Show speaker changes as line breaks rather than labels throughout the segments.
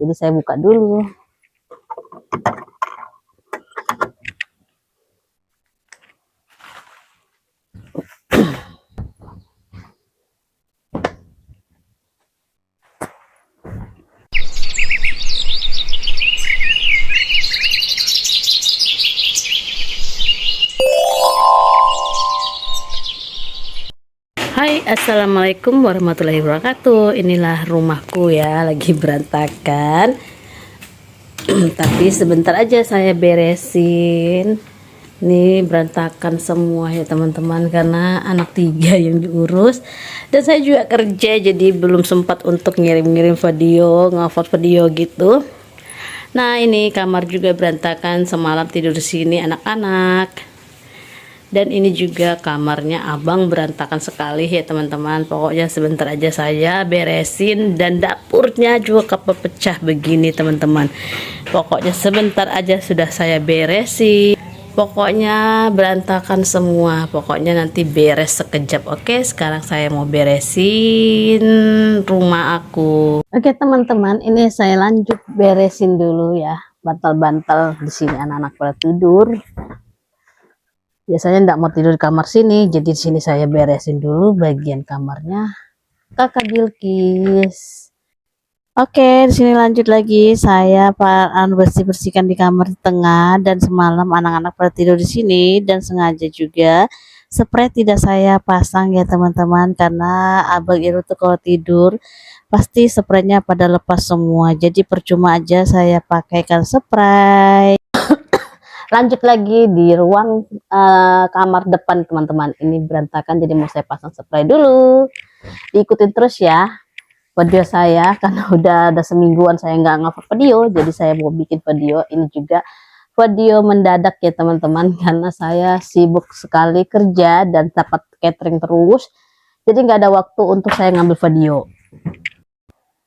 Jadi saya buka dulu. Hai, assalamualaikum warahmatullahi wabarakatuh. Inilah rumahku ya, lagi berantakan. Tapi sebentar aja saya beresin. Ini berantakan semua ya teman-teman, karena anak 3 yang diurus. Dan saya juga kerja, jadi belum sempat untuk ngirim-ngirim video, nge-upload video gitu. Nah, ini kamar juga berantakan, semalam tidur di sini anak-anak. Dan ini juga kamarnya abang berantakan sekali ya teman-teman. Pokoknya sebentar aja saya beresin, dan dapurnya juga kepecah begini teman-teman. Pokoknya sebentar aja sudah saya beresin. Pokoknya berantakan semua. Pokoknya nanti beres sekejap. Oke, sekarang saya mau beresin rumah aku. Oke teman-teman, ini saya lanjut beresin dulu ya. Bantal-bantal di sini anak-anak pada tidur. Biasanya enggak mau tidur di kamar sini, jadi di sini saya beresin dulu bagian kamarnya Kakak Bilkis. Oke, di sini lanjut lagi saya bersih-bersihkan di kamar tengah, dan semalam anak-anak pada tidur di sini, dan sengaja juga spray tidak saya pasang ya teman-teman, karena abang Iru tuh kalau tidur pasti spraynya pada lepas semua, jadi percuma aja saya pakaikan spray. Lanjut lagi di ruang kamar depan teman-teman, ini berantakan, jadi mau saya pasang spray dulu. Diikutin terus ya video saya, karena udah ada semingguan saya nggak ngupload video, jadi saya mau bikin video. Ini juga video mendadak ya teman-teman, karena saya sibuk sekali kerja dan dapat catering terus, jadi nggak ada waktu untuk saya ngambil video.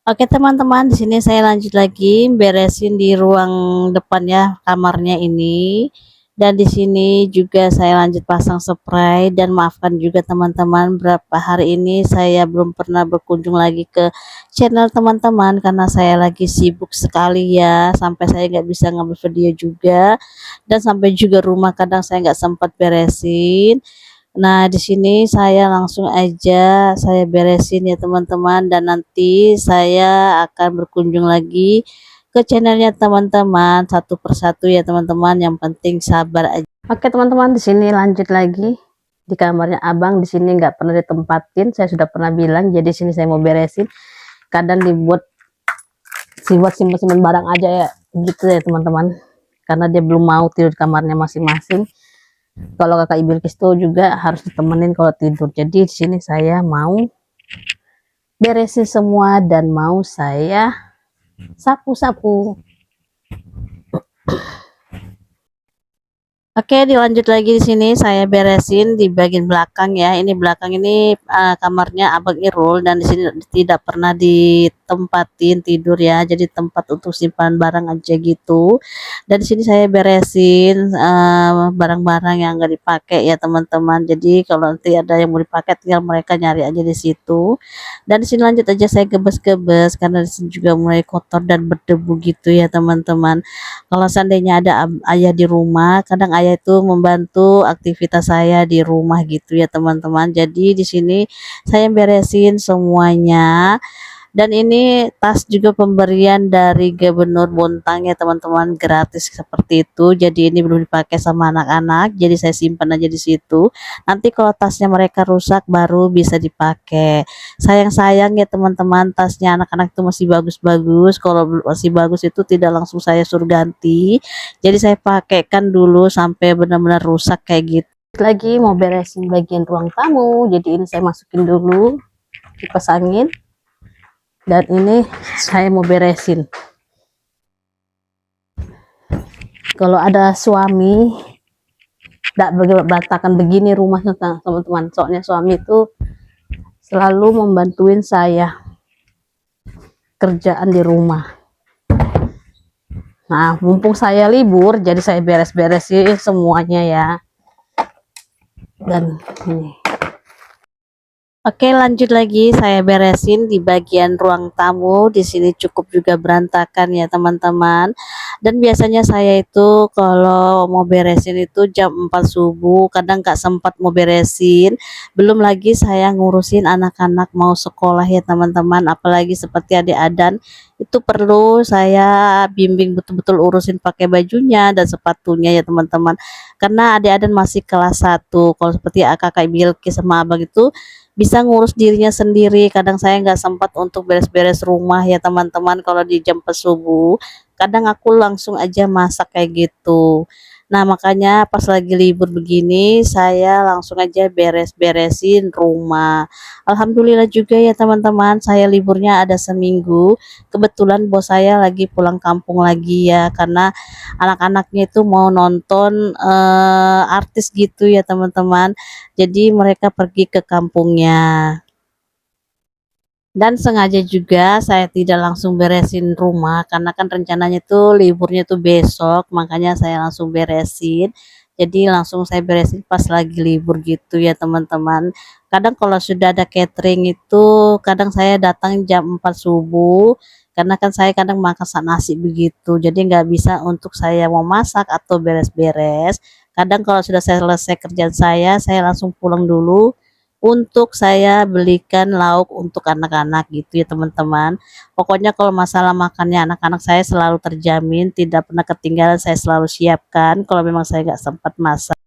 Oke teman-teman, di sini saya lanjut lagi beresin di ruang depannya kamarnya ini, dan di sini juga saya lanjut pasang spray. Dan maafkan juga teman-teman, berapa hari ini saya belum pernah berkunjung lagi ke channel teman-teman, karena saya lagi sibuk sekali ya, sampai saya nggak bisa ngambil video juga, dan sampai juga rumah kadang saya nggak sempat beresin. Nah, di sini saya langsung aja saya beresin ya teman-teman, dan nanti saya akan berkunjung lagi ke channelnya teman-teman satu persatu ya teman-teman. Yang penting sabar aja. Oke teman-teman, di sini lanjut lagi di kamarnya abang. Di sini nggak pernah ditempatin, saya sudah pernah bilang. Jadi sini saya mau beresin, kadang dibuat simpen-simpen barang aja ya gitu ya teman-teman, karena dia belum mau tidur di kamarnya masing-masing. Kalau kakak Bilkis tuh juga harus ditemenin kalau tidur. Jadi di sini saya mau beresin semua dan mau saya sapu-sapu. Oke, dilanjut lagi. Di sini saya beresin di bagian belakang ya. Ini belakang ini kamarnya abang Irul, dan di sini tidak pernah ditempatin tidur ya. Jadi tempat untuk simpan barang aja gitu. Dan di sini saya beresin barang-barang yang enggak dipakai ya teman-teman. Jadi kalau nanti ada yang mau dipakai, tinggal mereka nyari aja di situ. Dan di sini lanjut aja saya gebes-gebes, karena di sini juga mulai kotor dan berdebu gitu ya teman-teman. Kalau seandainya ada ayah di rumah, kadang ayah itu membantu aktivitas saya di rumah gitu ya teman-teman. Jadi di sini saya beresin semuanya. Dan ini tas juga pemberian dari Gubernur Bontang ya teman-teman, gratis seperti itu. Jadi ini belum dipakai sama anak-anak, jadi saya simpan aja di situ. Nanti kalau tasnya mereka rusak baru bisa dipakai. Sayang-sayang ya teman-teman, tasnya anak-anak itu masih bagus-bagus. Kalau masih bagus itu tidak langsung saya suruh ganti. Jadi saya pakaikan dulu sampai benar-benar rusak kayak gitu. Lagi mau beresin bagian ruang tamu, jadi ini saya masukin dulu kipas angin. Dan ini saya mau beresin. Kalau ada suami, tidak berantakan begini rumahnya teman-teman. Soalnya suami itu selalu membantuin saya kerjaan di rumah. Nah, mumpung saya libur, jadi saya beres-beresin semuanya ya. Dan ini. Oke, lanjut lagi saya beresin di bagian ruang tamu. Di sini cukup juga berantakan ya, teman-teman. Dan biasanya saya itu kalau mau beresin itu jam 4 subuh, kadang nggak sempat mau beresin. Belum lagi saya ngurusin anak-anak mau sekolah ya, teman-teman. Apalagi seperti adik Adan, itu perlu saya bimbing betul-betul urusin pakai bajunya dan sepatunya ya, teman-teman. Karena adik Adan masih kelas 1. Kalau seperti kakak Bilki sama abang itu bisa ngurus dirinya sendiri. Kadang saya nggak sempat untuk beres-beres rumah ya, teman-teman. Kalau di jam subuh kadang aku langsung aja masak kayak gitu. Nah, makanya pas lagi libur begini saya langsung aja beres-beresin rumah. Alhamdulillah juga ya, teman-teman, saya liburnya ada seminggu. Kebetulan bos saya lagi pulang kampung lagi ya, karena anak-anaknya itu mau nonton artis gitu ya, teman-teman. Jadi mereka pergi ke kampungnya. Dan sengaja juga saya tidak langsung beresin rumah karena kan rencananya tuh liburnya tuh besok, makanya saya langsung beresin. Jadi langsung saya beresin pas lagi libur gitu ya, teman-teman. Kadang kalau sudah ada catering itu kadang saya datang jam 4 subuh karena kan saya kadang makan nasi begitu. Jadi nggak bisa untuk saya mau masak atau beres-beres. Kadang kalau sudah selesai kerjaan saya langsung pulang dulu untuk saya belikan lauk untuk anak-anak gitu ya, teman-teman. Pokoknya kalau masalah makannya anak-anak saya selalu terjamin, tidak pernah ketinggalan, saya selalu siapkan kalau memang saya nggak sempat masak.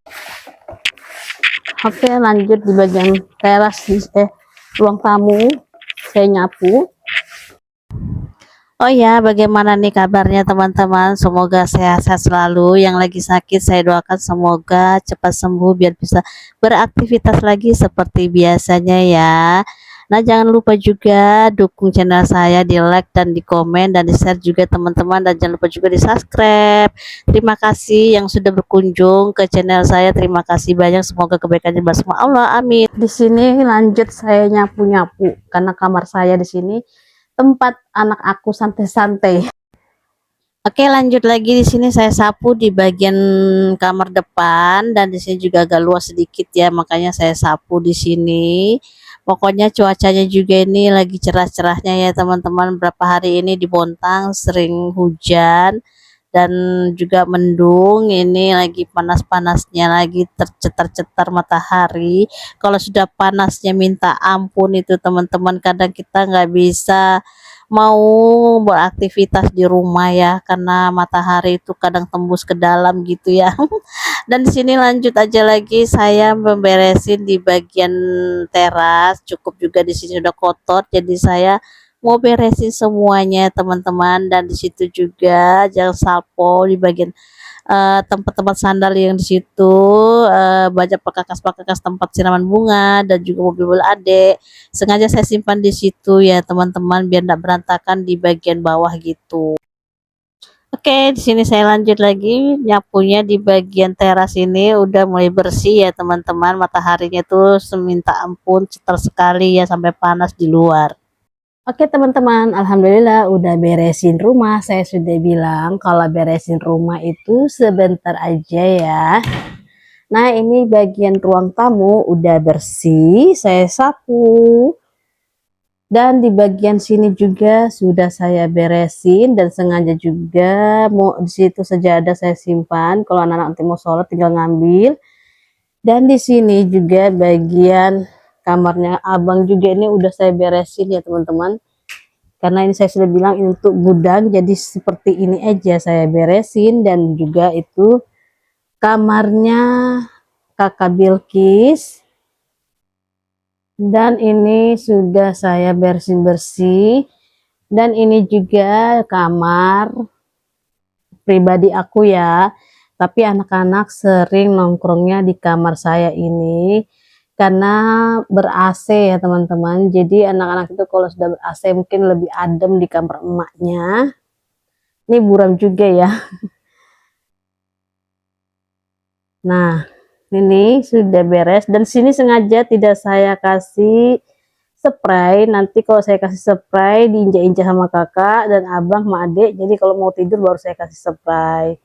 Oke, lanjut di bagian teras, ruang tamu saya nyapu. Oh ya, bagaimana nih kabarnya, teman-teman? Semoga sehat-sehat selalu. Yang lagi sakit saya doakan semoga cepat sembuh biar bisa beraktivitas lagi seperti biasanya ya. Nah, jangan lupa juga dukung channel saya, di like dan di komen dan di share juga, teman-teman, dan jangan lupa juga di subscribe. Terima kasih yang sudah berkunjung ke channel saya. Terima kasih banyak. Semoga kebaikannya bersama Allah. Amin. Di sini lanjut saya nyapu-nyapu karena kamar saya di sini tempat anak aku santai-santai. Oke, lanjut lagi. Di sini saya sapu di bagian kamar depan dan di sini juga agak luas sedikit ya, makanya saya sapu di sini. Pokoknya cuacanya juga ini lagi cerah-cerahnya ya, teman-teman. Berapa hari ini di Bontang sering hujan dan juga mendung. Ini lagi panas-panasnya, lagi tercetar-cetar matahari. Kalau sudah panasnya minta ampun itu, teman-teman, kadang kita nggak bisa mau beraktivitas di rumah ya, karena matahari itu kadang tembus ke dalam gitu ya. Dan di sini lanjut aja lagi saya memberesin di bagian teras. Cukup juga di sini udah kotor, jadi saya mau beresin semuanya, teman-teman. Dan di situ juga jangan sapo di bagian tempat-tempat sandal yang di situ, banyak perkakas-perkakas tempat siraman bunga dan juga mobil-mobil adek. Sengaja saya simpan di situ ya, teman-teman, biar tidak berantakan di bagian bawah gitu. Oke, di sini saya lanjut lagi nyapunya di bagian teras. Ini udah mulai bersih ya, teman-teman. Mataharinya tuh seminta ampun, cetar sekali ya, sampai panas di luar. Oke, teman-teman, alhamdulillah udah beresin rumah. Saya sudah bilang kalau beresin rumah itu sebentar aja ya. Nah, ini bagian ruang tamu udah bersih, saya sapu. Dan di bagian sini juga sudah saya beresin dan sengaja juga mau di situ sejadah saya simpan. Kalau anak-anak nanti mau sholat tinggal ngambil. Dan di sini juga bagian kamarnya abang juga ini udah saya beresin ya, teman-teman. Karena ini saya sudah bilang ini untuk gudang, jadi seperti ini aja saya beresin. Dan juga itu kamarnya kakak Bilkis, dan ini sudah saya bersih-bersih. Dan ini juga kamar pribadi aku ya, tapi anak-anak sering nongkrongnya di kamar saya ini karena ber-AC ya, teman-teman. Jadi anak-anak itu kalau sudah ber-AC mungkin lebih adem di kamar emaknya. Ini buram juga ya. Nah, ini sudah beres dan sini sengaja tidak saya kasih spray. Nanti kalau saya kasih spray diinjak-injak sama kakak dan abang sama adik, jadi kalau mau tidur baru saya kasih spray.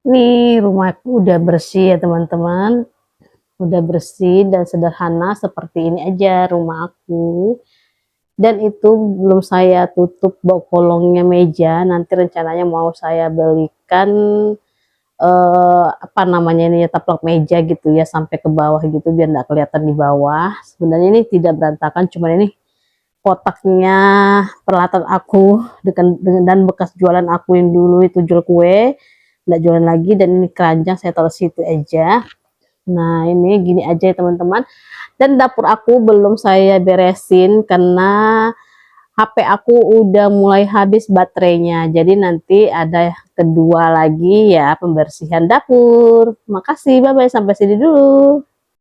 Nih rumahku udah bersih ya, teman-teman. Udah bersih dan sederhana seperti ini aja rumah aku. Dan itu belum saya tutup kolongnya meja, nanti rencananya mau saya belikan apa namanya ini ya, taplak meja gitu ya sampai ke bawah gitu biar nggak kelihatan di bawah. Sebenarnya ini tidak berantakan, cuman ini kotaknya peralatan aku dengan dan bekas jualan aku yang dulu itu jual kue nggak jualan lagi, dan ini keranjang saya taruh situ aja. Nah ini gini aja ya teman-teman, dan dapur aku belum saya beresin karena HP aku udah mulai habis baterainya, jadi nanti ada kedua lagi ya pembersihan dapur. Makasih, bye bye, sampai sini dulu.